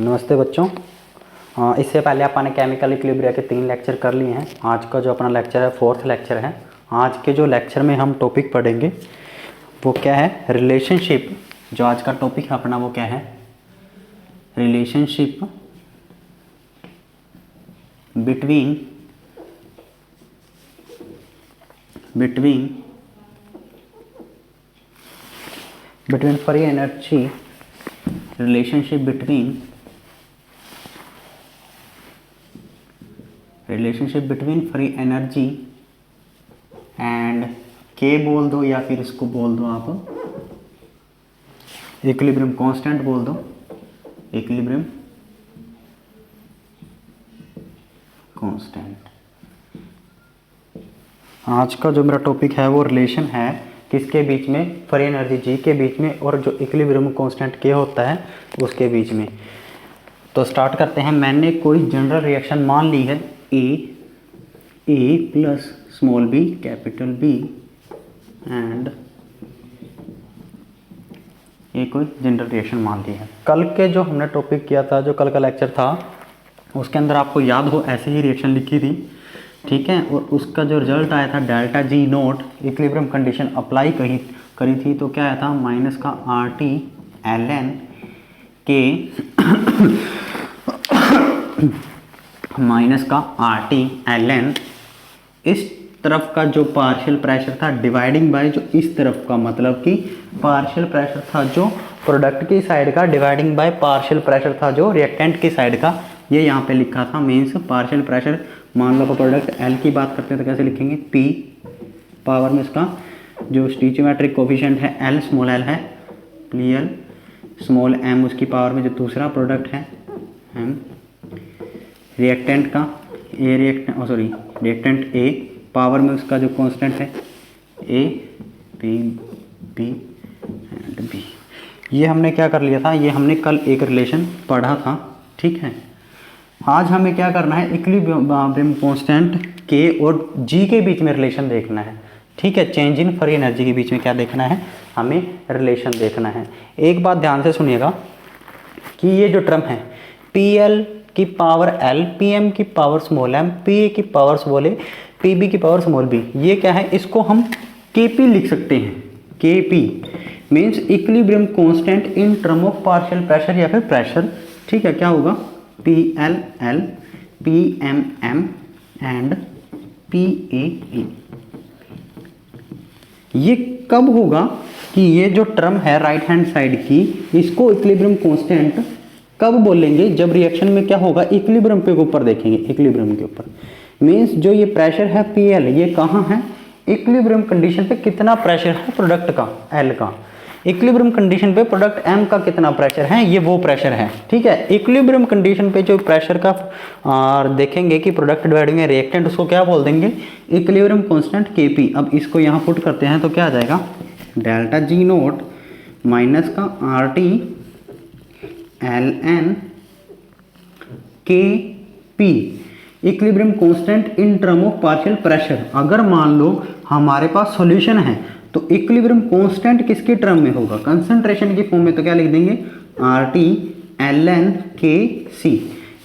नमस्ते बच्चों। इससे पहले अपन ने केमिकल इक्विलिब्रिया के 3 लेक्चर कर लिए हैं। आज का जो अपना लेक्चर है 4th लेक्चर है। आज के जो लेक्चर में हम टॉपिक पढ़ेंगे वो क्या है, रिलेशनशिप। जो आज का टॉपिक है अपना वो क्या है, relationship between free energy, relationship between free energy and के बोल दो या फिर इसको बोल दो आप इक्विलिब्रियम कांस्टेंट बोल दो, इक्विलिब्रियम कांस्टेंट। आज का जो मेरा टॉपिक है वो रिलेशन है किसके बीच में, फ्री एनर्जी जी के बीच में और जो इक्विलिब्रियम कांस्टेंट के होता है उसके बीच में। तो स्टार्ट करते हैं। मैंने कोई जनरल रिएक्शन मान ली है A plus small B capital B and ये कोई जनरल रिएक्शन मान ली है। कल के जो हमने टॉपिक किया था, जो कल का लेक्चर था, उसके अंदर आपको याद हो ऐसे ही रिएक्शन लिखी थी, ठीक है। और उसका जो रिजल्ट आया था delta G note, equilibrium condition apply करी थी तो क्या आया था, माइनस का आर टी एल एन के माइनस का आर टी एल एन, इस तरफ का जो पार्शियल प्रेशर था डिवाइडिंग बाय जो इस तरफ का, मतलब कि पार्शियल प्रेशर था जो प्रोडक्ट की साइड का डिवाइडिंग बाय पार्शियल प्रेशर था जो रिएक्टेंट की साइड का। ये यहाँ पे लिखा था मीन्स पार्शियल प्रेशर। मान लो प्रोडक्ट एल की बात करते हैं तो कैसे लिखेंगे, पी पावर में इसका जो स्टीचियोमेट्रिक कोफिशिएंट है एल स्मॉल एल है, एल स्मॉल एम उसकी पावर में जो दूसरा प्रोडक्ट है एम, रिएक्टेंट का ए रिएक्टेंट ए पावर में उसका जो कांस्टेंट है A B B and B. ये हमने क्या कर लिया था, ये हमने कल एक रिलेशन पढ़ा था, ठीक है। आज हमें क्या करना है, इक्विलिब्रियम कांस्टेंट के और जी के बीच में रिलेशन देखना है, ठीक है। चेंज इन फ्री एनर्जी के बीच में क्या देखना है, हमें रिलेशन देखना है। एक बात ध्यान से सुनिएगा कि ये जो टर्म है पी एल की पावर एल, पी एम की power small M, P A की power small A, P B की पावर स्मॉल बी, ये क्या है, इसको हम के पी लिख सकते हैं। K P means equilibrium constant in term of partial pressure या फिर प्रेशर, ठीक है। क्या होगा, P L L, P M M and P A E. ये कब होगा कि ये जो टर्म है राइट हैंड साइड की, इसको इक्विलिब्रियम कांस्टेंट कब बोलेंगे, जब रिएक्शन में क्या होगा, इक्विलिब्रियम पे ऊपर देखेंगे, इक्विलिब्रियम के ऊपर। मीन्स जो ये प्रेशर है पी एल, ये कहाँ है, इक्विलिब्रियम कंडीशन पे कितना प्रेशर है प्रोडक्ट का एल का, इक्विलिब्रियम कंडीशन पे प्रोडक्ट एम का कितना प्रेशर है, ये वो प्रेशर है, ठीक है। इक्विलिब्रियम कंडीशन पे जो प्रेशर का और देखेंगे कि प्रोडक्ट डिवाइडिंग में रिएक्टेंट, उसको क्या बोल देंगे, इक्विलिब्रियम कांस्टेंट के पी। अब इसको यहाँ पुट करते हैं तो क्या आ जाएगा, डेल्टा जी नोट माइनस का आर टी एल एन के P, equilibrium constant in term of partial pressure. अगर मान लो हमारे पास सॉल्यूशन है तो इक्विलिब्रियम कांस्टेंट किसके टर्म में होगा, कंसंट्रेशन की फॉर्म में, तो क्या लिख देंगे, आर टी एल एन के सी।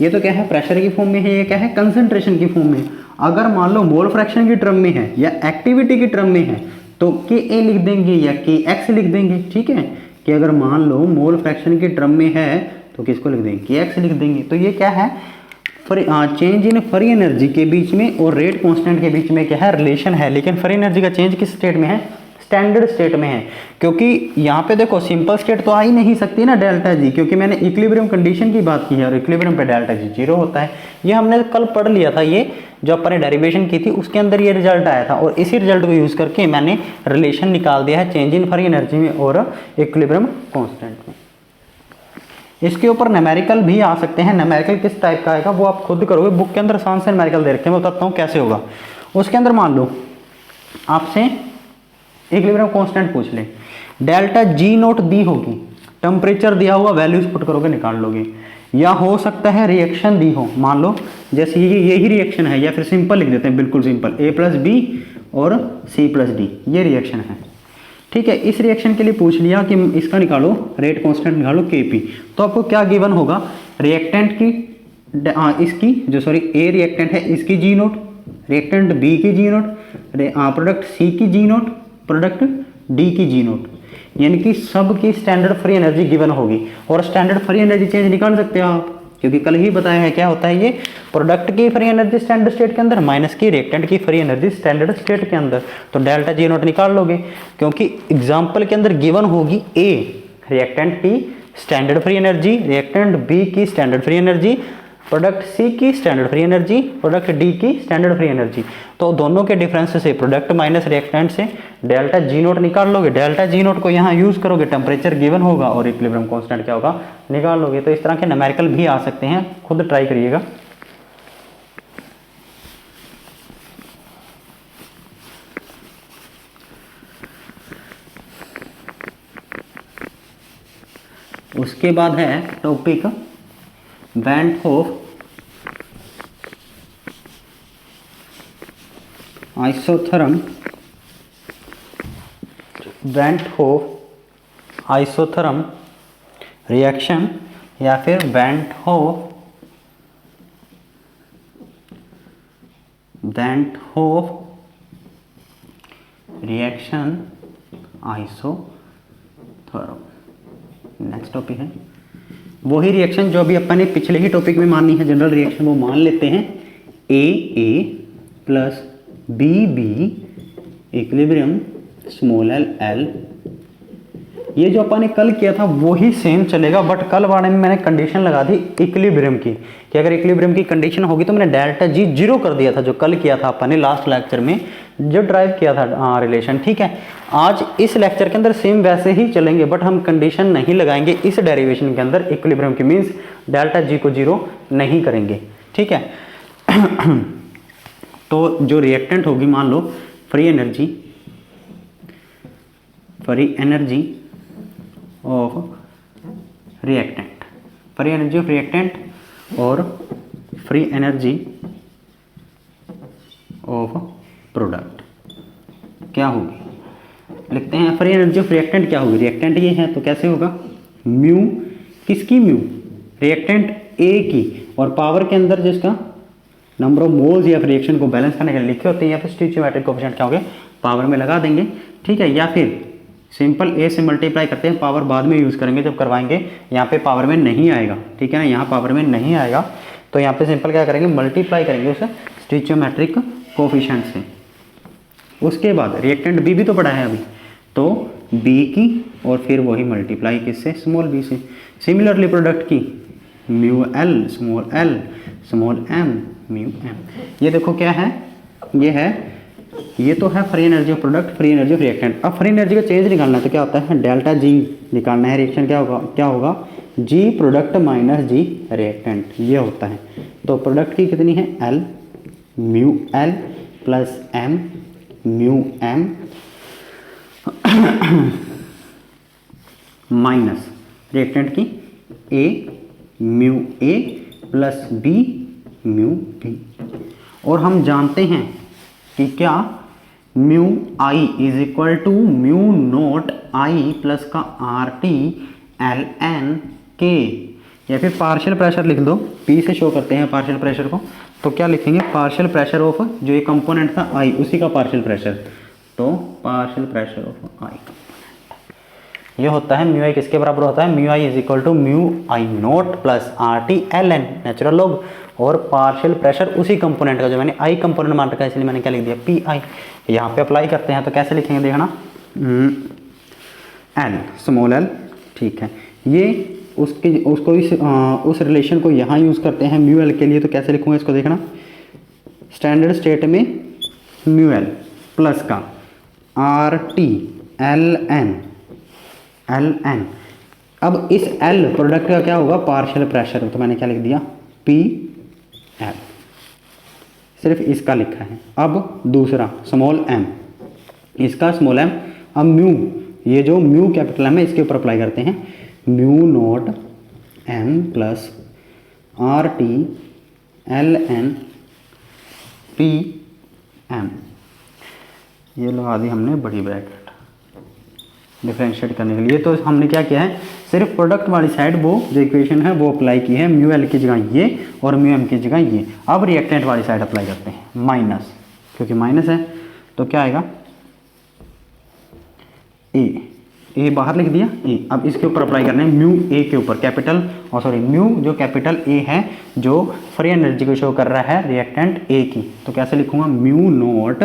ये तो क्या है, प्रेशर की फॉर्म में है, ये क्या है, कंसंट्रेशन की फॉर्म में। अगर मान लो मोल फ्रैक्शन की टर्म में है या एक्टिविटी की टर्म में है तो के ए लिख देंगे या के एक्स लिख देंगे, ठीक है। कि अगर मान लो मोल फ्रैक्शन की टर्म में है तो किसको लिख देंगे, के एक्स लिख देंगे। तो ये क्या है, चेंज इन फ्री एनर्जी के बीच में और रेट कांस्टेंट के बीच में क्या है, रिलेशन है। लेकिन फ्री एनर्जी का चेंज किस स्टेट में है, स्टैंडर्ड स्टेट में है, क्योंकि यहाँ पे देखो सिंपल स्टेट तो आ ही नहीं सकती ना डेल्टा जी, क्योंकि मैंने इक्विलिब्रियम कंडीशन की बात की है और इक्विलिब्रियम पे डेल्टा जी 0 होता है। ये हमने कल पढ़ लिया था, ये जो अपन ने डेरिवेशन की थी उसके अंदर ये रिजल्ट आया था और इसी रिजल्ट को यूज करके मैंने रिलेशन निकाल दिया है चेंज इन फ्री एनर्जी में और इक्विलिब्रियम कांस्टेंट में। इसके ऊपर न्यूमेरिकल भी आ सकते हैं। न्यूमेरिकल किस टाइप का आएगा वो आप खुद करोगे, बुक के अंदर आसान से न्यूमेरिकल दे रखे हैं, मैं बताता हूँ कैसे होगा। उसके अंदर मान लो आपसे इक्विलिब्रियम कांस्टेंट पूछ ले, डेल्टा जी नोट दी होगी, टेम्परेचर दिया हुआ, वैल्यूज पुट करोगे निकाल लोगे। या हो सकता है रिएक्शन दी हो, मान लो जैसे यही रिएक्शन है, या फिर सिंपल लिख देते हैं, बिल्कुल सिंपल, ए प्लस बी और सी प्लस डी, ये रिएक्शन है, ठीक है। इस रिएक्शन के लिए पूछ लिया कि इसका निकालो रेट कांस्टेंट निकालो केपी, तो आपको क्या गिवन होगा, रिएक्टेंट की इसकी जो सॉरी ए रिएक्टेंट है इसकी जी नोट, रिएक्टेंट बी की जी नोट, प्रोडक्ट सी की जी नोट, प्रोडक्ट डी की जी नोट, यानी कि सब की स्टैंडर्ड फ्री एनर्जी गिवन होगी। और स्टैंडर्ड फ्री एनर्जी चेंज निकाल सकते हो आप, क्योंकि कल ही बताया है क्या होता है ये, प्रोडक्ट की फ्री एनर्जी स्टैंडर्ड स्टेट के अंदर माइनस की रिएक्टेंट की फ्री एनर्जी स्टैंडर्ड स्टेट के अंदर, तो डेल्टा जी नोट निकाल लोगे, क्योंकि एग्जाम्पल के अंदर गिवन होगी ए रिएक्टेंट की standard free energy, reactant B की standard free energy, product C की standard free energy, product D की स्टैंडर्ड फ्री एनर्जी। तो दोनों के डिफरेंस से प्रोडक्ट माइनस रिएक्टेंट से डेल्टा जी नोट निकाल लोगे। डेल्टा जी नोट को यहाँ यूज करोगे, टेम्परेचर गिवन होगा और इक्विलिब्रियम कांस्टेंट क्या होगा निकाल लोगे। तो इस तरह के न्यूमेरिकल भी आ सकते हैं, खुद ट्राई करिएगा। उसके बाद है topic van Hoff isotherm, van Hoff isotherm reaction या फिर van Hoff reaction isotherm. Next topic है वही रिएक्शन जो अभी अपन ने पिछले ही टॉपिक में मानी है, जनरल रिएक्शन, वो मान लेते हैं A plus B equilibrium small L. ये जो अपन ने कल किया था वही सेम चलेगा, बट कल वाले में मैंने कंडीशन लगा दी इक्विलिब्रियम की, कि अगर इक्विलिब्रियम की कंडीशन होगी तो मैंने डेल्टा जी जीरो कर दिया था, जो कल किया था अपन ने लास्ट लेक्चर में जो ड्राइव किया था रिलेशन। ठीक है, आज इस लेक्चर के अंदर सेम वैसे ही चलेंगे, बट हम कंडीशन नहीं लगाएंगे इस डेरिवेशन के अंदर इक्विलिब्रियम की, मीन्स डेल्टा जी को जीरो नहीं करेंगे। ठीक है तो जो रिएक्टेंट होगी, मान लो free energy of reactant, free energy of reactant और फ्री एनर्जी ऑफ प्रोडक्ट क्या होगी, लिखते हैं। फ्री एनर्जी ऑफ रिएक्टेंट क्या होगी, रिएक्टेंट ये है तो कैसे होगा, म्यू किसकी, म्यू रिएक्टेंट ए की, और पावर के अंदर जिसका नंबर ऑफ मोल्स या फिर रिएक्शन को बैलेंस करने के लिए लिखे होते हैं, या फिर स्टोइचियोमेट्रिक कोएफिशिएंट क्या होंगे पावर में लगा देंगे। ठीक है, या फिर सिंपल ए से मल्टीप्लाई करते हैं, पावर बाद में यूज़ करेंगे जब करवाएंगे, यहाँ पे पावर में नहीं आएगा। ठीक है ना, यहाँ पावर में नहीं आएगा, तो यहाँ पे सिंपल क्या करेंगे, मल्टीप्लाई करेंगे उस स्टोइचियोमेट्रिक कोएफिशिएंट से। उसके बाद रिएक्टेंट बी भी तो पढ़ा है अभी, तो बी की और फिर वही मल्टीप्लाई किससे, स्मॉल बी से। सिमिलरली प्रोडक्ट की mu L small M mu M. ये देखो क्या है, ये तो है free energy of product, free energy of reactant. अब फ्री एनर्जी का चेंज निकालना है तो क्या होता है, डेल्टा जी निकालना है, रिएक्शन क्या होगा G product minus G reactant, ये होता है। तो प्रोडक्ट की कितनी है, L mu L plus M mu M minus reactant की A mu A plus B mu B. और हम जानते हैं कि क्या mu I is equal to mu naught I plus का R T L N K, या फिर पार्शियल प्रेशर लिख दो, पी से शो करते हैं पार्शियल प्रेशर को, तो क्या लिखेंगे, पार्शियल प्रेशर ऑफ जो ये कंपोनेंट था आई, उसी का पार्शियल प्रेशर, तो पार्शियल प्रेशर ऑफ आई ये होता है म्यू आई किसके बराबर होता है, mu I is equal to mu I nought plus R T L N natural log, और पार्शियल प्रेशर उसी कंपोनेंट का, जो मैंने आई कंपोनेंट मान रखा है इसलिए मैंने क्या लिख दिया पी आई। यहाँ पे अप्लाई करते हैं तो कैसे लिखेंगे देखना, एल स्मॉल एल। ठीक है, ये उस रिलेशन को यहाँ यूज़ करते हैं म्यू एल के लिए, तो कैसे लिखूँगा इसको देखना, स्टैंडर्ड स्टेट में म्यू एल प्लस का आर टी एल एन। अब इस एल प्रोडक्ट का क्या होगा, पार्शियल प्रेशर, तो मैंने क्या लिख दिया पी एल, सिर्फ इसका लिखा है। अब दूसरा स्मॉल एम, इसका स्मॉल एम, अब म्यू, ये जो म्यू कैपिटल एम है इसके ऊपर अप्लाई करते हैं, mu nought M plus R T L N P M, ये लगा दी हमने बड़ी ब्रैकेट। डिफरेंशिएट करने के लिए। तो हमने क्या किया है, सिर्फ प्रोडक्ट वाली साइड वो जो इक्वेशन है वो अप्लाई की है, म्यू एल की जगह ये और म्यू एम की जगह ये। अब रिएक्टेंट वाली साइड अप्लाई करते हैं, माइनस, क्योंकि माइनस है तो क्या आएगा, ए बाहर लिख दिया ए। अब इसके ऊपर अप्लाई करना है म्यू ए के ऊपर, कैपिटल और सॉरी म्यू जो कैपिटल ए है जो फ्री एनर्जी को शो कर रहा है रिएक्टेंट ए की, तो कैसे लिखूंगा, mu nought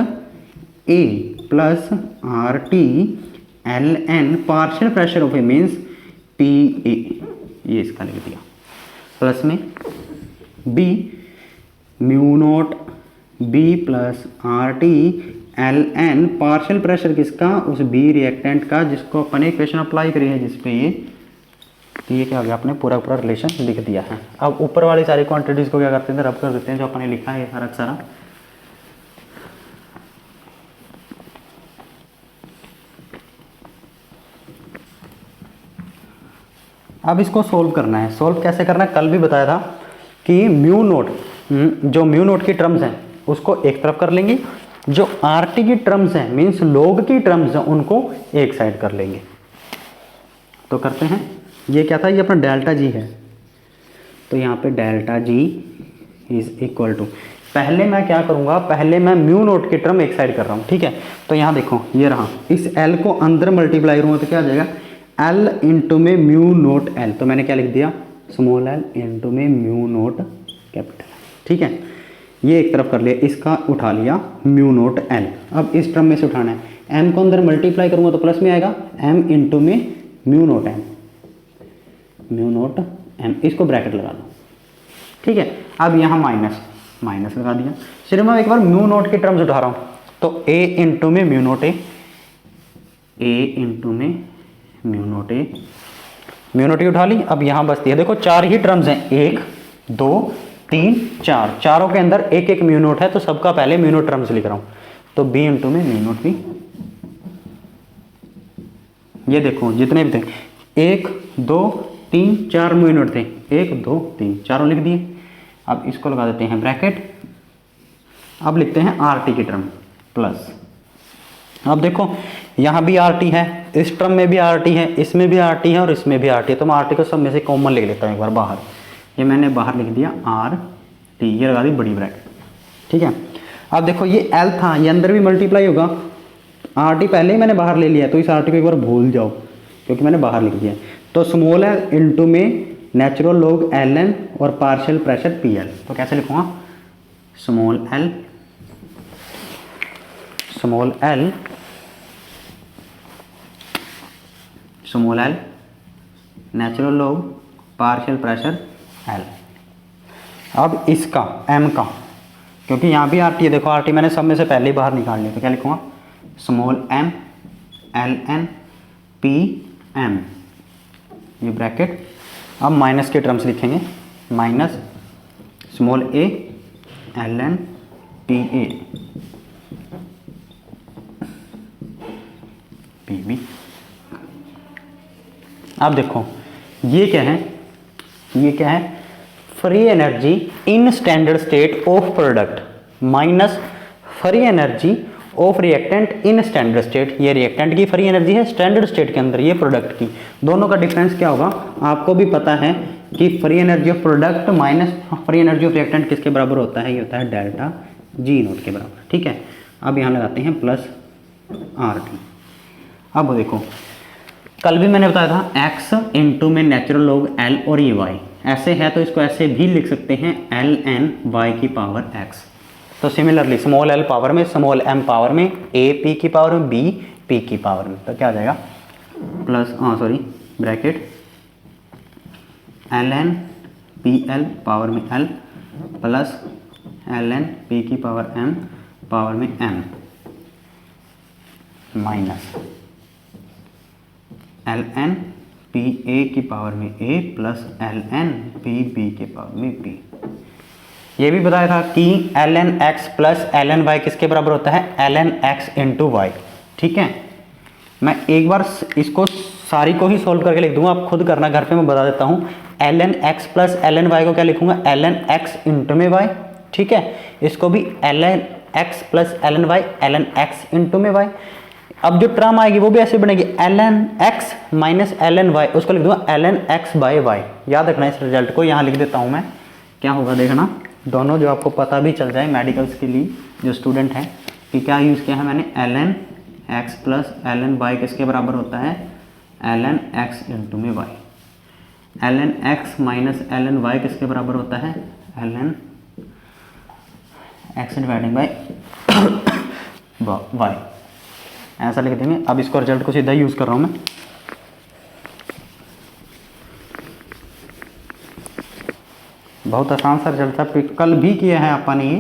A plus R T L N partial pressure of A means P A, ये इसका लिख दिया, प्लस में B mu nought B plus R T L N partial pressure किसका, उस बी रिएक्टेंट का जिसको अपने इक्वेशन अप्लाई करी है जिस पे ये, तो ये क्या हो गया, आपने पूरा पूरा रिलेशन लिख दिया है। अब ऊपर वाली सारी क्वांटिटीज को क्या करते हैं, रब कर देते हैं जो अपने लिखा है सारा सारा। अब इसको सोल्व करना है। सोल्व कैसे करना है, कल भी बताया था कि म्यू नोट, जो म्यू नोट की टर्म्स हैं उसको एक तरफ कर लेंगे, जो आर टी की टर्म्स हैं मीन्स लोग की टर्म्स हैं उनको एक साइड कर लेंगे। तो करते हैं, ये क्या था, ये अपना डेल्टा जी है, तो यहाँ पे delta G is equal to, पहले मैं क्या करूँगा, पहले मैं म्यू नोट की टर्म एक साइड कर रहा हूँ, ठीक है। तो यहाँ देखो ये रहा, इस एल को अंदर मल्टीप्लाई करूँगा तो क्या आ जाएगा, एल इंटू में म्यू नोट एल, तो मैंने क्या लिख दिया, स्मॉल एल इंटू में म्यू नोट कैपिटल, ठीक है। ये एक तरफ कर लिया, इसका उठा लिया म्यू नोट एल। अब इस टर्म में से उठाना है, एम को अंदर मल्टीप्लाई करूंगा तो प्लस में आएगा, एम इंटू में mu nought M, mu nought M, इसको ब्रैकेट लगा दो, ठीक है। अब यहाँ माइनस, माइनस लगा दिया। सिर्फ मैं एक बार म्यू नोट की टर्म्स उठा रहा हूँ, तो ए इंटू में म्यू नोट ए इंटू में म्यू नोट ए, म्यू नोट ए उठा ली। अब यहाँ बचती है, देखो चार ही टर्म्स हैं, 1 2 3 4, चारों के अंदर एक एक म्यू नोट है, तो सबका पहले म्यू नोट टर्म्स लिख रहा हूं, तो बी इंटू में म्यू नोट बी। ये देखो जितने भी थे 1 2 3 4 म्यू नोट थे, 1 2 3 चारों लिख दिए। अब इसको लगा देते हैं ब्रैकेट, अब लिखते हैं आर टी की टर्म प्लस, अब देखो यहाँ भी आर टी है, इस टर्म में भी आर टी है, इसमें भी आर टी है और इसमें भी आर टी है, तो मैं आर टी को सब में से कॉमन लिख लेता हूँ एक बार बाहर, ये मैंने बाहर लिख दिया आर टी, ये लगा दी बड़ी ब्रैकेट, ठीक है। अब देखो ये एल था, ये अंदर भी मल्टीप्लाई होगा, आर टी पहले ही मैंने बाहर ले लिया, तो इस आर टी को एक बार भूल जाओ क्योंकि मैंने बाहर लिख दिया। तो स्मॉल एल इंटू में नेचुरल लॉग एल एन और पार्शियल प्रेशर पी एल, तो कैसे लिखूंगा, small L natural log partial pressure L. अब इसका एम का, क्योंकि यहाँ भी आर टी है, देखो आर टी मैंने सब में से पहले ही बाहर निकाल लिया, तो क्या लिखूंगा, small M L N P M, ये ब्रैकेट। अब माइनस के टर्म्स लिखेंगे, minus small A L N P A P B. अब देखो ये क्या है, ये क्या है, free energy in standard state of product minus free energy of reactant in standard state. ये रिएक्टेंट की फ्री एनर्जी है स्टैंडर्ड स्टेट के अंदर, ये प्रोडक्ट की, दोनों का डिफरेंस क्या होगा आपको भी पता है कि free energy of product minus free energy of reactant किसके बराबर होता है, ये होता है डेल्टा जी नोट के बराबर, ठीक है। अब यहाँ लगाते हैं प्लस आर टी। अब देखो कल भी मैंने बताया था x इंटू में नेचुरल लॉग l और ये y, ऐसे है तो इसको ऐसे भी लिख सकते हैं एल एन वाई की पावर x। तो सिमिलरली स्मॉल l पावर में, स्मॉल m पावर में, a p की पावर में, b p की पावर में, तो क्या आ जाएगा plus bracket L N P L power में l plus L N P की पावर m पावर में m minus L N P A की पावर में a plus L N P B के पावर में b। ये भी बताया था कि L N X plus L N Y किसके बराबर होता है, L N X into Y, ठीक है। मैं एक बार इसको सारी को ही सोल्व करके लिख दूंगा, आप खुद करना घर पे, मैं बता देता हूँ। L N X plus L N Y को क्या लिखूंगा, एल एन एक्स इंटू में वाई, ठीक है। इसको भी L N X plus L N Y, L N X into में वाई। अब जो टर्म आएगी वो भी ऐसे बनेगी ln(x माइनस ln(y), उसको लिख दूंगा ln(x/y). याद रखना इस रिजल्ट को, यहाँ लिख देता हूँ मैं, क्या होगा देखना, दोनों जो आपको पता भी चल जाए मेडिकल्स के लिए जो स्टूडेंट हैं कि क्या यूज़ किया है मैंने, ln(x प्लस ln(y) किसके बराबर होता है, ln(x इंटू में y), ln(x माइनस ln(y) किसके बराबर होता है, ln(x डिवाइडिंग बाई y), ऐसा लिख देंगे। अब इसको रिजल्ट को सीधा यूज़ कर रहा हूँ मैं, बहुत आसान सा रिजल्ट था, कल भी किया है अपन ये,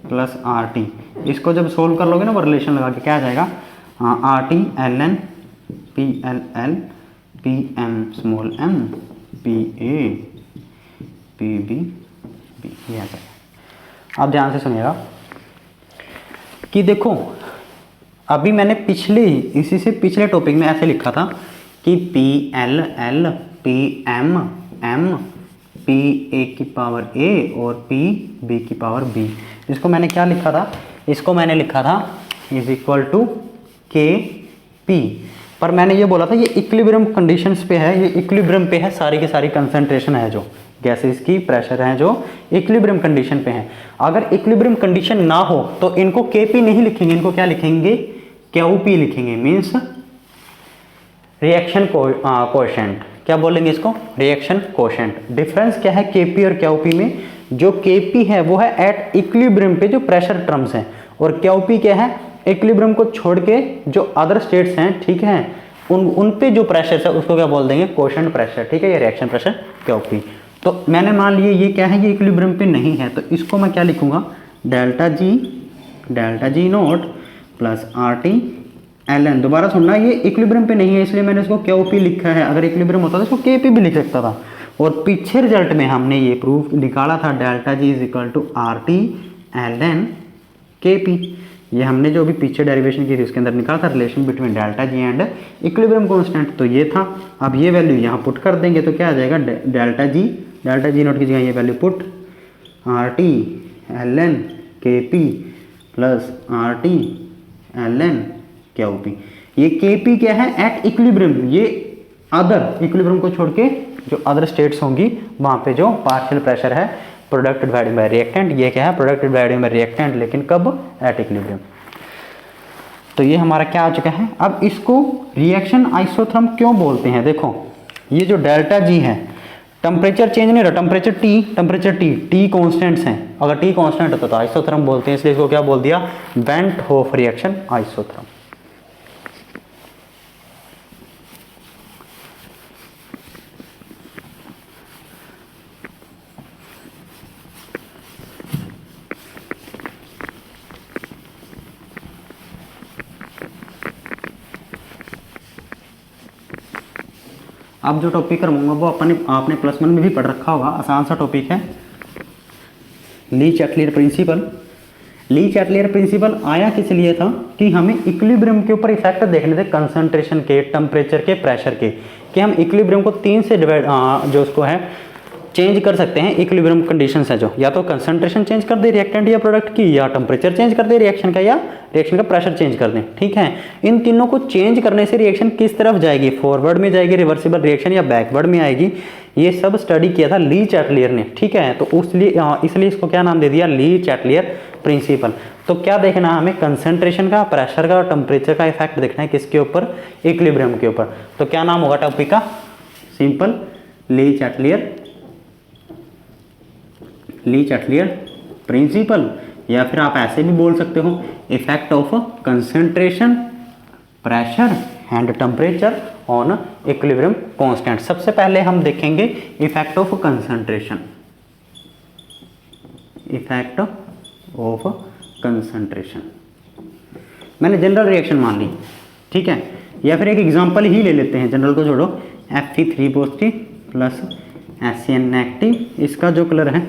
प्लस RT, इसको जब सोल्व कर लोगे ना वो रिलेशन लगा के क्या आ जाएगा, RT ln PLL PM small m PA PB B, ये आ जाएगा। अब ध्यान से सुनिएगा कि देखो अभी मैंने इसी से पिछले टॉपिक में ऐसे लिखा था कि PLL PM M PA की पावर A और PB की पावर B, इसको मैंने क्या लिखा था, इसको मैंने लिखा था इज इक्वल टू KP, पर मैंने ये बोला था ये इक्विलिब्रियम कंडीशंस पे है, ये इक्विलिब्रियम पे है, सारी की सारी कंसंट्रेशन है जो गैसेस की, प्रेशर है जो इक्विलिब्रियम कंडीशन पे है। अगर इक्विलिब्रियम कंडीशन ना हो तो इनको KP नहीं लिखेंगे, इनको क्या लिखेंगे, QP लिखेंगे, मीन्स रिएक्शन कोएफिशिएंट, क्या बोलेंगे इसको, रिएक्शन कोएफिशिएंट। डिफरेंस क्या है KP और QP में, जो KP है वो है एट इक्विलिब्रियम पे जो प्रेशर टर्म्स हैं, और QP क्या है, इक्विलिब्रियम को छोड़ के जो अदर स्टेट्स हैं, ठीक है, उन पे जो प्रेशर है उसको क्या बोल देंगे, कोएफिशिएंट प्रेशर, ठीक है, ये रिएक्शन प्रेशर QP। तो मैंने मान लिया ये क्या है, ये इक्विलिब्रियम पे नहीं है, तो इसको मैं क्या लिखूंगा, delta G note plus RT ln, दोबारा सुनना, ये इक्विलिब्रियम पे नहीं है इसलिए मैंने इसको QP लिखा है, अगर इक्विलिब्रियम होता तो इसको KP भी लिख सकता था। और पीछे रिजल्ट में हमने ये प्रूफ निकाला था delta G is equal to RT ln KP, ये हमने जो भी पीछे डेरिवेशन की थी उसके अंदर निकाला था relation between delta G and equilibrium constant, तो ये था। अब ये वैल्यू यहाँ पुट कर देंगे तो क्या आ जाएगा, डेल्टा जी नोट की जगह ये value put RT ln KP plus RT ln QP। ये KP क्या है, एट इक्विलिब्रियम, ये अदर इक्विलिब्रियम को छोड़ के जो अदर स्टेट्स होंगी वहाँ पे जो पार्शियल प्रेशर है प्रोडक्ट डिवाइडेड बाय रिएक्टेंट, ये क्या है, प्रोडक्ट डिवाइडेड बाय रिएक्टेंट, लेकिन कब, एट इक्विलिब्रियम। तो ये हमारा क्या आ चुका है। अब इसको रिएक्शन आइसोथर्म क्यों बोलते हैं, देखो ये जो डेल्टा जी है, टेम्परेचर चेंज नहीं रहा, टेम्परेचर T कॉन्स्टेंट्स हैं, अगर T कॉन्स्टेंट होता तो आइसोथर्म बोलते हैं, इसलिए इसको क्या बोल दिया, वेंट होफ रिएक्शन आइसोथर्म। अब जो टॉपिक करवाऊंगा वो आपने प्लस वन में भी पढ़ रखा होगा, आसान सा टॉपिक है, ली चैटलियर प्रिंसिपल। ली चैटलियर प्रिंसिपल आया किस लिए था कि हमें इक्विलिब्रियम के ऊपर इफेक्ट देखने थे, कंसंट्रेशन के, टेम्परेचर के, प्रेशर के, कि हम इक्विलिब्रियम को 3 से डिवाइड जो उसको है चेंज कर सकते हैं। इक्विलिब्रियम कंडीशंस है जो, या तो कंसंट्रेशन चेंज कर दे रिएक्टेंट या प्रोडक्ट की, या टेम्परेचर चेंज कर दे रिएक्शन का, या रिएक्शन का प्रेशर चेंज कर दें, ठीक है। इन तीनों को चेंज करने से रिएक्शन किस तरफ जाएगी, फॉरवर्ड में जाएगी रिवर्सिबल रिएक्शन, या बैकवर्ड में आएगी, ये सब स्टडी किया था ली चैटलियर ने, ठीक है। तो इसलिए इसको क्या नाम दे दिया, ली चैटलियर प्रिंसिपल। तो क्या देखना है हमें, कंसंट्रेशन का, प्रेशर का और टेम्परेचर का इफेक्ट देखना है, किसके ऊपर, इक्विलिब्रियम के ऊपर। तो क्या नाम होगा टॉपिक का, सिंपल ली चैटलियर प्रिंसिपल, या फिर आप ऐसे भी बोल सकते हो effect of concentration, pressure and temperature on equilibrium constant. सबसे पहले हम देखेंगे effect of concentration, effect of concentration. मैंने जनरल रिएक्शन मान ली, ठीक है, या फिर एक एग्जांपल ही ले लेते हैं, जनरल को छोड़ो, Fe3 positive plus HCN negative, इसका जो कलर है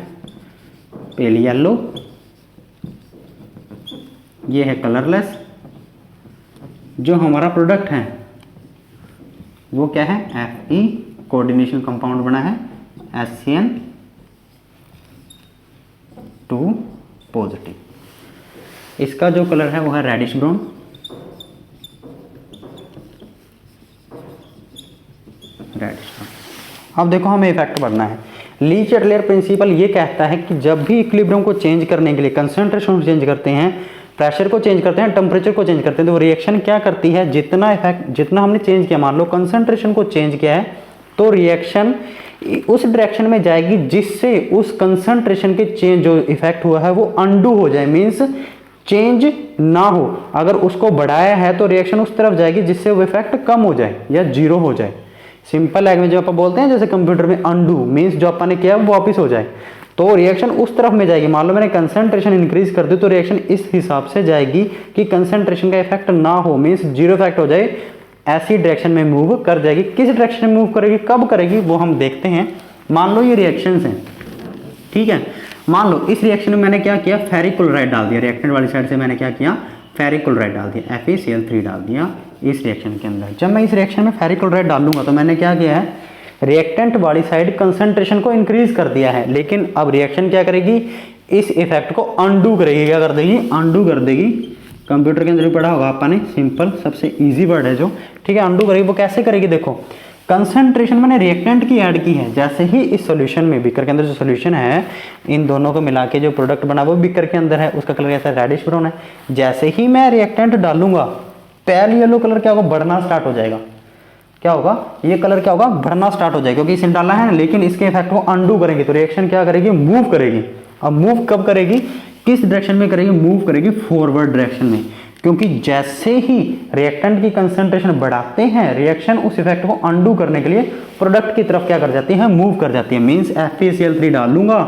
पेल येलो, ये है कलरलेस। जो हमारा प्रोडक्ट है वो क्या है, Fe, कोऑर्डिनेशन कंपाउंड बना है HCN2 पॉजिटिव। इसका जो कलर है वो है रेडिश ब्राउन, रेडिश ब्राउन। अब देखो हमें इफेक्ट पढ़ना है। ली चैटलियर प्रिंसिपल ये कहता है कि जब भी इक्विलिब्रियम को चेंज करने के लिए कंसंट्रेशन को चेंज करते हैं, प्रेशर को चेंज करते हैं, टेम्परेचर को चेंज करते हैं, तो वो रिएक्शन क्या करती है, जितना हमने चेंज किया, मान लो कंसंट्रेशन को चेंज किया है, तो रिएक्शन उस डायरेक्शन में जाएगी जिससे उस कंसंट्रेशन के चेंज जो इफेक्ट हुआ है वो अनडू हो जाए, मीन्स चेंज ना हो। अगर उसको बढ़ाया है तो रिएक्शन उस तरफ जाएगी जिससे वो इफेक्ट कम हो जाए या जीरो हो जाए। सिंपल लैंग्वेज जो आप बोलते हैं जैसे कंप्यूटर में अनडू मीन्स जो अपन ने किया वो वापस हो जाए, तो रिएक्शन उस तरफ में जाएगी। मान लो मैंने कंसंट्रेशन इंक्रीज कर दी तो रिएक्शन इस हिसाब से जाएगी कि कंसंट्रेशन का इफेक्ट ना हो, मीन्स जीरो इफेक्ट हो जाए, ऐसी डायरेक्शन में मूव कर जाएगी। किस डायरेक्शन में मूव करेगी, कब करेगी, वो हम देखते हैं। मान लो ये रिएक्शंस हैं, ठीक है। मान लो इस रिएक्शन में मैंने क्या किया, फेरिक क्लोराइड डाल दिया, रिएक्टेंट वाली साइड से मैंने क्या किया, फेरिक क्लोराइड डाल दिया, FeCl3 डाल दिया इस रिएक्शन के अंदर। जब मैं इस रिएक्शन में फेरिक क्लोराइड डालूंगा तो मैंने क्या किया है, रिएक्टेंट वाली साइड कंसंट्रेशन को इंक्रीज कर दिया है, लेकिन अब रिएक्शन क्या करेगी, इस इफेक्ट को अनडू करेगी। क्या कर देगी, अनडू कर देगी। कंप्यूटर के अंदर भी पढ़ा होगा आपने, सिंपल सबसे इजी वर्ड है जो, ठीक है। अनडू करेगी। वो कैसे करेगी, देखो कंसंट्रेशन मैंने रिएक्टेंट की ऐड की है, जैसे ही इस सॉल्यूशन में बीकर के अंदर जो सॉल्यूशन है, इन दोनों को मिला के जो प्रोडक्ट बना वो बीकर के अंदर है, उसका कलर कैसा है, रेडिश ब्राउन है। जैसे ही मैं रिएक्टेंट डालूंगा, पेल येलो कलर क्या होगा, बढ़ना स्टार्ट हो जाएगा। क्या होगा, ये कलर क्या होगा, बढ़ना स्टार्ट हो जाएगा, क्योंकि इसे डाला है, लेकिन इसके इफेक्ट को अनडू करेंगे तो रिएक्शन क्या करेगी, मूव करेगी। अब मूव कब करेगी, किस डायरेक्शन में करेगी, मूव करेगी फॉरवर्ड डायरेक्शन में, क्योंकि जैसे ही रिएक्टेंट की कंसंट्रेशन बढ़ाते हैं, रिएक्शन उस इफेक्ट को अनडू करने के लिए प्रोडक्ट की तरफ क्या कर जाती है, मूव कर जाती है। मींस FeCl3 डालूंगा,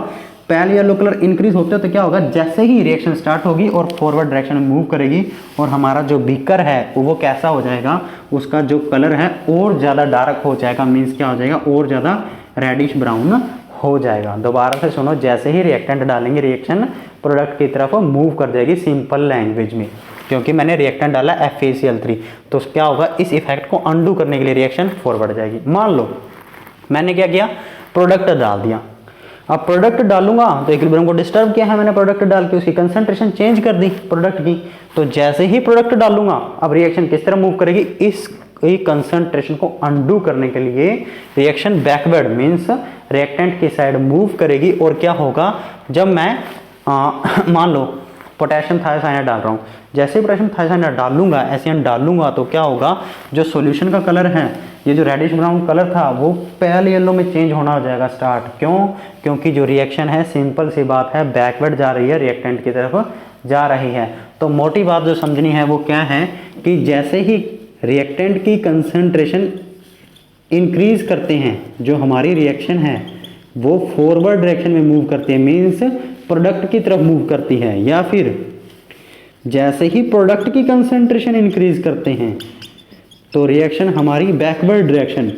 पेल येलो कलर इंक्रीज होते तो क्या होगा, जैसे ही रिएक्शन स्टार्ट होगी और फॉरवर्ड डायरेक्शन में मूव करेगी, और हमारा जो बीकर है वो कैसा हो जाएगा, उसका जो कलर है और ज़्यादा डार्क हो जाएगा। मीन्स क्या हो जाएगा, और ज़्यादा रेडिश ब्राउन हो जाएगा। दोबारा से सुनो, जैसे ही रिएक्टेंट डालेंगे रिएक्शन प्रोडक्ट की तरफ मूव कर जाएगी, सिंपल लैंग्वेज में, क्योंकि मैंने रिएक्टेंट डाला FeCl3, तो क्या होगा, इस इफेक्ट को अनडू करने के लिए रिएक्शन फॉरवर्ड जाएगी। मान लो मैंने क्या किया, प्रोडक्ट डाल दिया। अब प्रोडक्ट डालूंगा तो इक्विलिब्रियम को डिस्टर्ब किया है मैंने, प्रोडक्ट डाल के उसकी कंसंट्रेशन चेंज कर दी प्रोडक्ट की। तो जैसे ही प्रोडक्ट डालूंगा, अब रिएक्शन किस तरह मूव करेगी, इस कंसंट्रेशन को अनडू करने के लिए रिएक्शन बैकवर्ड मींस रिएक्टेंट की साइड मूव करेगी। और क्या होगा, जब मैं मान लो पोटेशियम थायोसाइनाइड डाल रहा हूँ, जैसे ही पोटेशियम थायोसाइनाइड डालूंगा, एसियन डालूंगा, तो क्या होगा, जो सॉल्यूशन का कलर है, ये जो रेडिश ब्राउन कलर था वो पेल येलो में चेंज होना हो जाएगा स्टार्ट। क्यों, क्योंकि जो रिएक्शन है, सिंपल सी बात है, बैकवर्ड जा रही है, रिएक्टेंट की तरफ जा रही है। तो मोटी बात जो समझनी है वो क्या है कि जैसे ही रिएक्टेंट की कंसंट्रेशन इंक्रीज करते हैं, जो हमारी रिएक्शन है वो फॉरवर्ड डायरेक्शन में मूव करती है, मीन्स प्रोडक्ट की तरफ मूव करती है, या फिर जैसे ही प्रोडक्ट की कंसंट्रेशन इंक्रीज करते हैं तो रिएक्शन हमारी बैकवर्ड रिएक्शन,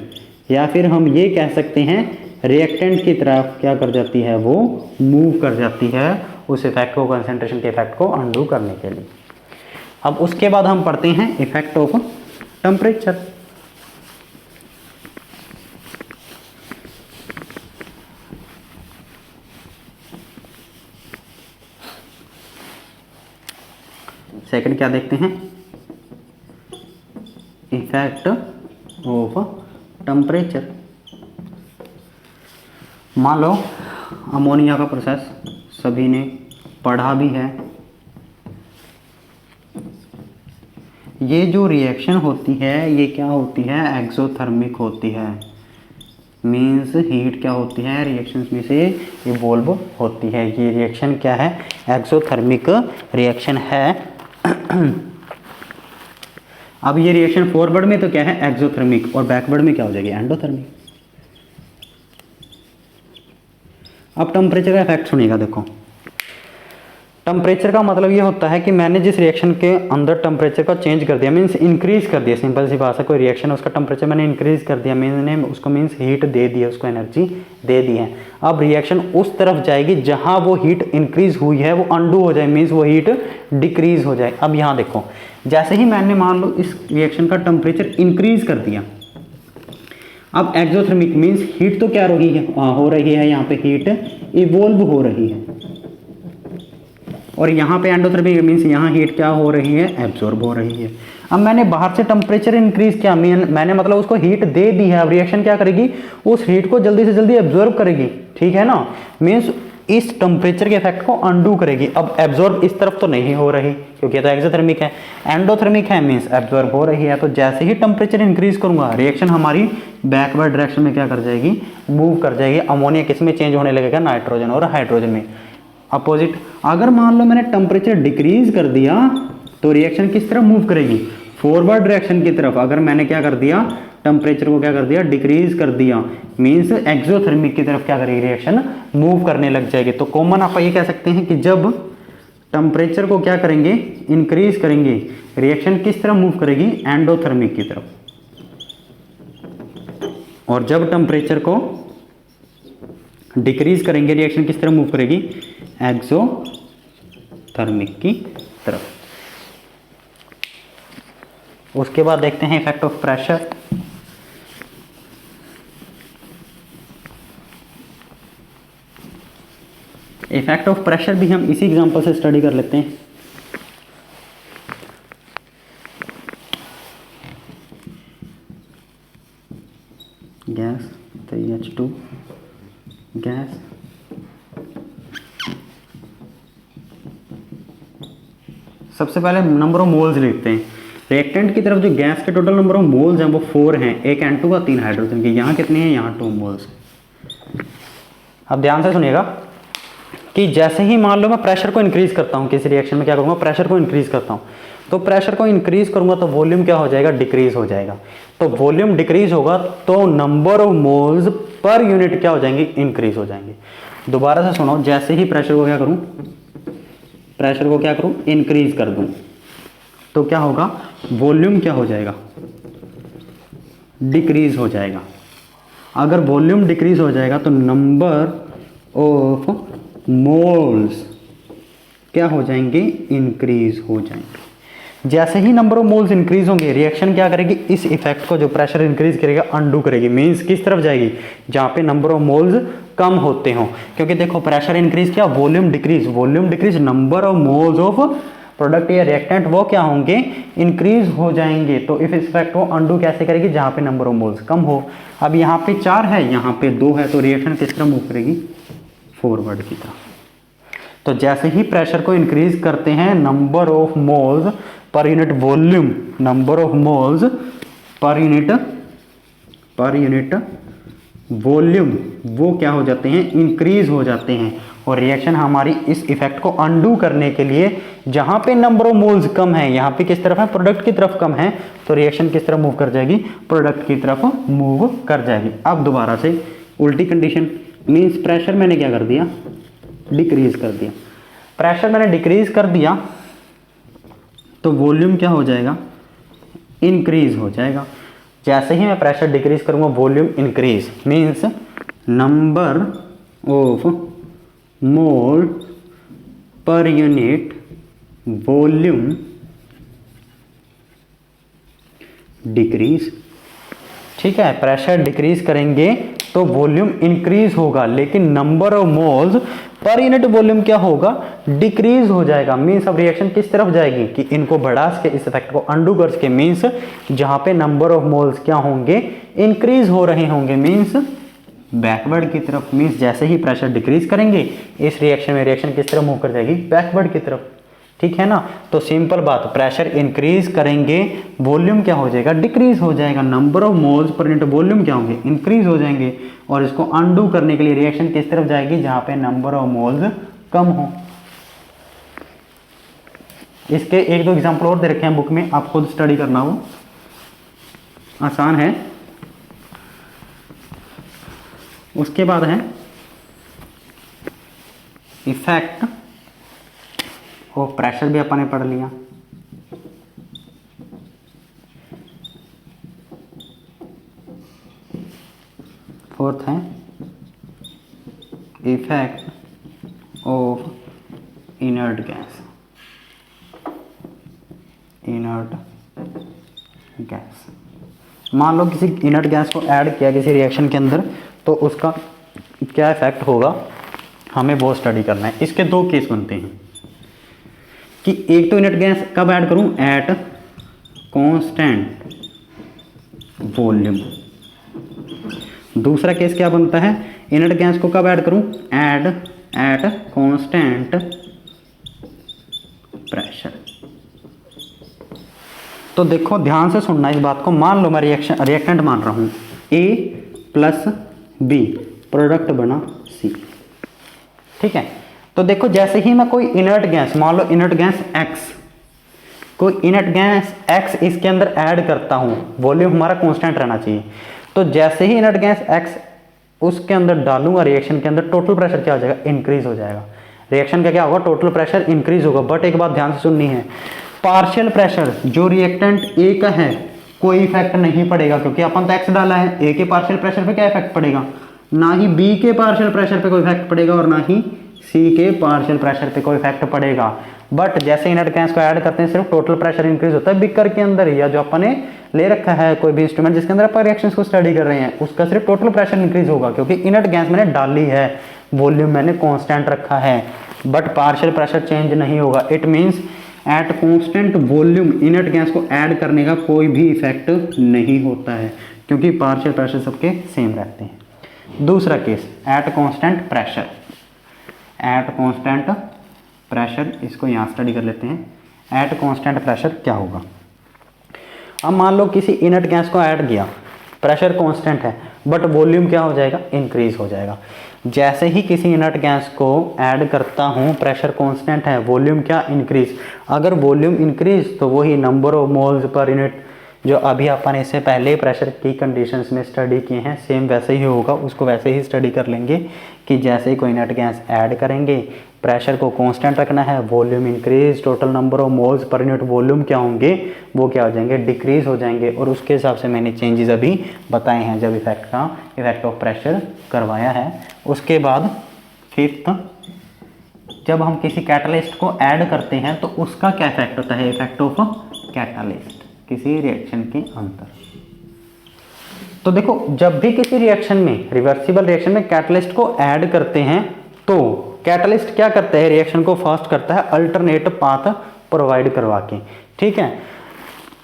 या फिर हम ये कह सकते हैं रिएक्टेंट की तरफ क्या कर जाती है, वो मूव कर जाती है, उस इफेक्ट को, कंसंट्रेशन के इफेक्ट को अनडू करने के लिए। अब उसके बाद हम पढ़ते हैं इफेक्ट ऑफ टेम्परेचर। सेकंड क्या देखते हैं, इफेक्ट ऑफ टेम्परेचर। मान लो अमोनिया का प्रोसेस सभी ने पढ़ा भी है। ये जो रिएक्शन होती है ये क्या होती है, एक्सोथर्मिक होती है। मीन्स हीट क्या होती है, रिएक्शंस में से इवॉल्व होती है। ये रिएक्शन क्या है, एक्सोथर्मिक रिएक्शन है। अब ये रिएक्शन फॉरवर्ड में तो क्या है, एक्सोथर्मिक, और बैकवर्ड में क्या हो जाएगी, एंडोथर्मिक। अब टेम्परेचर का इफेक्ट सुनिएगा। देखो टेम्परेचर का मतलब ये होता है कि मैंने जिस रिएक्शन के अंदर टेम्परेचर का चेंज कर दिया, मीन्स इंक्रीज कर दिया, सिंपल सी बात है, कोई रिएक्शन है उसका टेम्परेचर मैंने इंक्रीज कर दिया, मैंने उसको मीन्स हीट दे दी है, उसको एनर्जी दे दी है। अब रिएक्शन उस तरफ जाएगी जहां वो हीट इंक्रीज हुई है वो अनडू हो जाए, मीन्स वो हीट डिक्रीज हो जाए। अब यहाँ देखो, जैसे ही मैंने मान लो इस रिएक्शन का टेम्परेचर इंक्रीज कर दिया, अब एक्सोथर्मिक मीन्स हीट तो क्या हो रही है, यहाँ पे हीट इवॉल्व हो रही है, और यहाँ पे एंडोथर्मिक मीन्स यहाँ हीट क्या हो रही है, एब्जॉर्ब हो रही है। अब मैंने बाहर से टेम्परेचर इंक्रीज किया, मैंने मतलब उसको हीट दे दी है। अब रिएक्शन क्या करेगी, उस हीट को जल्दी से जल्दी एब्जॉर्ब करेगी, ठीक है ना, मीन्स इस टेम्परेचर के इफेक्ट को अंडू करेगी। अब एब्जॉर्ब इस तरफ तो नहीं हो रही क्योंकि ये तो एक्सोथर्मिक है, एंडोथर्मिक है मीन्स एब्जॉर्ब हो रही है। तो जैसे ही टेम्परेचर इंक्रीज करूंगा रिएक्शन हमारी बैकवर्ड डायरेक्शन में क्या कर जाएगी, मूव कर जाएगी। अमोनिया किस में चेंज होने लगेगा, नाइट्रोजन और हाइड्रोजन में, अपोजिट। अगर मान लो मैंने टेम्परेचर डिक्रीज कर दिया तो रिएक्शन किस तरफ मूव करेगी, फॉरवर्ड डायरेक्शन की तरफ। अगर मैंने क्या कर दिया, टेम्परेचर को क्या कर दिया, डिक्रीज कर दिया, मींस एक्सोथर्मिक की तरफ क्या करेगी, रिएक्शन मूव करने लग जाएगी। तो कॉमन आप ये कह सकते हैं कि जब टेम्परेचर को क्या करेंगे, इंक्रीज करेंगे, रिएक्शन किस तरफ मूव करेगी, एंडोथर्मिक की तरफ। और जब टेम्परेचर को डिक्रीज करेंगे रिएक्शन किस तरफ मूव करेगी, एक्सोथर्मिक की तरफ। उसके बाद देखते हैं effect of pressure. Effect of pressure भी हम इसी एग्जांपल से स्टडी कर लेते हैं। गैस 3H2 गैस, सबसे पहले नंबर ऑफ मोल्स लिखते हैं। रिएक्टेंट की तरफ जो गैस के टोटल नंबर ऑफ मोल्स हैं वो 4 हैं, एक N2 का 3 हाइड्रोजन के। यहाँ कितने हैं, यहाँ 2 मोल्स। अब ध्यान से सुनिएगा कि जैसे ही मान लो मैं प्रेशर को इंक्रीज करता हूँ, किसी रिएक्शन में क्या करूँगा, प्रेशर को इंक्रीज करता हूँ, तो प्रेशर को इंक्रीज करूँगा तो वॉल्यूम क्या हो जाएगा, डिक्रीज हो जाएगा। तो वॉल्यूम डिक्रीज होगा तो number of moles per unit क्या हो जाएंगे, इंक्रीज हो जाएंगे। दोबारा से सुनो, जैसे ही प्रेशर को क्या करूँ, प्रेशर को क्या करूँ, इंक्रीज कर दूँ, तो क्या होगा, वॉल्यूम क्या हो जाएगा, डिक्रीज हो जाएगा। अगर वॉल्यूम डिक्रीज हो जाएगा तो नंबर ऑफ मोल्स क्या हो जाएंगे, इंक्रीज हो जाएंगे। जैसे ही नंबर ऑफ मोल्स इंक्रीज होंगे रिएक्शन क्या करेगी, इस इफेक्ट को जो प्रेशर इंक्रीज करेगा अंडू करेगी। मींस किस तरफ जाएगी, जहां पे नंबर ऑफ मोल्स कम होते हो। क्योंकि देखो प्रेशर इंक्रीज किया, volume decrease, volume decrease, number of moles of product या रिएक्टेंट वो क्या होंगे, इंक्रीज हो जाएंगे। तो इस इफेक्ट को अंडू कैसे करेगी, जहां पे नंबर ऑफ मोल्स कम हो। अब यहाँ पे 4 है, यहाँ पे 2 है, तो रिएक्शन किस तरह मूव करेगी, फॉरवर्ड की तरफ। तो जैसे ही प्रेशर को इंक्रीज करते हैं number of moles per unit volume, number of moles per unit volume वो क्या हो जाते हैं, इंक्रीज हो जाते हैं। और रिएक्शन हमारी इस इफेक्ट को अंडू करने के लिए, जहां पे नंबर ऑफ मोल्स कम है, यहां पे किस तरफ है, प्रोडक्ट की तरफ कम है, तो रिएक्शन किस तरफ मूव कर जाएगी, प्रोडक्ट की तरफ मूव कर जाएगी। अब दोबारा से उल्टी कंडीशन, मींस प्रेशर मैंने क्या कर दिया, डिक्रीज कर दिया। प्रेशर मैंने डिक्रीज कर दिया तो वॉल्यूम क्या हो जाएगा, इंक्रीज हो जाएगा। जैसे ही मैं प्रेशर डिक्रीज करूंगा volume increase, means number of mole per unit volume decrease. ठीक है, प्रेशर डिक्रीज करेंगे तो वॉल्यूम इंक्रीज होगा, लेकिन number of moles per unit volume क्या होगा, डिक्रीज हो जाएगा। मींस अब रिएक्शन किस तरफ जाएगी कि इनको बढ़ा के इस इफेक्ट को अंडू कर के, मींस जहां पे नंबर ऑफ मोल्स क्या होंगे, इंक्रीज हो रहे होंगे, मींस बैकवर्ड की तरफ। मींस जैसे ही प्रेशर डिक्रीज करेंगे इस रिएक्शन में, रिएक्शन किस तरफ मूव कर जाएगी, बैकवर्ड की तरफ। ठीक है ना, तो सिंपल बात, प्रेशर इंक्रीज करेंगे वॉल्यूम क्या हो जाएगा, डिक्रीज हो जाएगा। Number of moles per unit volume क्या होंगे, इंक्रीज हो जाएंगे। और इसको अंडू करने के लिए रिएक्शन किस तरफ जाएगी, जहां पे नंबर ऑफ मोल्स कम हो। इसके 1-2 एग्जांपल और दे रखे हैं बुक में, आप खुद स्टडी करना, वो आसान है। उसके बाद है इफेक्ट और प्रेशर भी अपन ने पढ़ लिया। फोर्थ है effect of inert gas, inert gas. मान लो किसी इनर्ट गैस को ऐड किया किसी रिएक्शन के अंदर, तो उसका क्या इफेक्ट होगा, हमें वो स्टडी करना है। इसके 2 केस बनते हैं कि एक तो इनर्ट गैस कब ऐड करूं, एट कांस्टेंट वॉल्यूम। दूसरा केस क्या बनता है, इनर्ट गैस को कब ऐड करूं, ऐड एट कांस्टेंट प्रेशर। तो देखो ध्यान से सुनना इस बात को, मान लो मैं रिएक्टेंट मान रहा हूं A प्लस B, प्रोडक्ट बना C, ठीक है। तो देखो जैसे ही मैं कोई इनर्ट गैस, मान लो इनर्ट गैस X, कोई इनर्ट गैस X इसके अंदर ऐड करता हूं, वॉल्यूम हमारा कांस्टेंट रहना चाहिए। तो जैसे ही इनर्ट गैस X उसके अंदर डालूंगा रिएक्शन के अंदर, टोटल प्रेशर क्या हो जाएगा, इंक्रीज हो जाएगा। रिएक्शन का क्या होगा, टोटल प्रेशर इंक्रीज होगा। बट एक बात ध्यान से सुननी है, पार्शियल प्रेशर जो रिएक्टेंट A का है कोई इफेक्ट नहीं पड़ेगा, क्योंकि अपन तो X डाला है। A के पार्शियल प्रेशर पे क्या इफेक्ट पड़ेगा, ना ही B के पार्शियल प्रेशर पे कोई इफेक्ट पड़ेगा और ना ही C के पार्शियल प्रेशर पे कोई इफेक्ट पड़ेगा। बट जैसे इनर्ट गैस को ऐड करते हैं सिर्फ टोटल प्रेशर इंक्रीज होता है। बिकर के अंदर या जो अपन ने ले रखा है कोई भी इंस्ट्रूमेंट जिसके अंदर अपन रिएक्शंस को स्टडी कर रहे हैं, उसका सिर्फ टोटल प्रेशर इंक्रीज होगा, क्योंकि इनर्ट गैस मैंने डाली है, वॉल्यूम मैंने कांस्टेंट रखा है, बट पार्शियल प्रेशर चेंज नहीं होगा। It means at constant volume inert gas को ऐड करने का कोई भी इफेक्ट नहीं होता है, क्योंकि पार्शियल प्रेशर सबके सेम रहते हैं। दूसरा case at constant pressure, at constant pressure, इसको यहाँ स्टडी कर लेते हैं। एट कांस्टेंट प्रेशर क्या होगा, अब मान लो किसी इनर्ट गैस को ऐड किया, प्रेशर कांस्टेंट है बट वॉल्यूम क्या हो जाएगा, इंक्रीज हो जाएगा। जैसे ही किसी इनर्ट गैस को ऐड करता हूं, प्रेशर कांस्टेंट है, वॉल्यूम क्या, इंक्रीज। अगर वॉल्यूम इंक्रीज तो वही number of moles per unit जो अभी अपन इससे पहले प्रेशर की कंडीशंस में स्टडी किए हैं, सेम वैसे ही होगा। उसको वैसे ही स्टडी कर लेंगे कि जैसे ही कोई इनर्ट गैस ऐड करेंगे, प्रेशर को कांस्टेंट रखना है, volume increase, total number of moles per unit volume क्या होंगे, वो क्या हो जाएंगे, डिक्रीज हो जाएंगे। और उसके हिसाब से मैंने चेंजेस अभी बताए हैं जब इफेक्ट ऑफ प्रेशर करवाया है। उसके बाद फिफ्थ, जब हम किसी कैटालिस्ट को ऐड करते हैं तो उसका क्या इफेक्ट होता है, इफेक्ट ऑफ कैटालिस्ट किसी रिएक्शन के अंदर। तो देखो जब भी किसी रिएक्शन में, रिवर्सिबल रिएक्शन में कैटालिस्ट को ऐड करते हैं तो कैटालिस्ट क्या करता है, रिएक्शन को फास्ट करता है अल्टरनेट पाथ प्रोवाइड करवा के, ठीक है।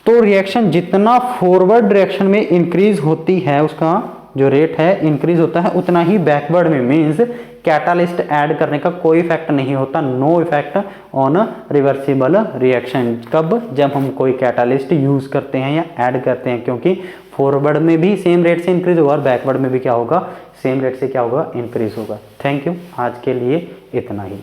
तो रिएक्शन जितना फॉरवर्ड डायरेक्शन में इंक्रीज होती है, उसका जो रेट है इंक्रीज होता है, उतना ही बैकवर्ड में, मींस कैटालिस्ट ऐड करने का कोई इफेक्ट नहीं होता, no effect on reversible reaction. कब, जब हम कोई कैटालिस्ट यूज करते हैं या ऐड करते हैं, क्योंकि फॉरवर्ड में भी सेम रेट से इंक्रीज होगा और बैकवर्ड में भी क्या होगा, सेम रेट से क्या होगा, इंक्रीज होगा। थैंक यू, आज के लिए इतना ही।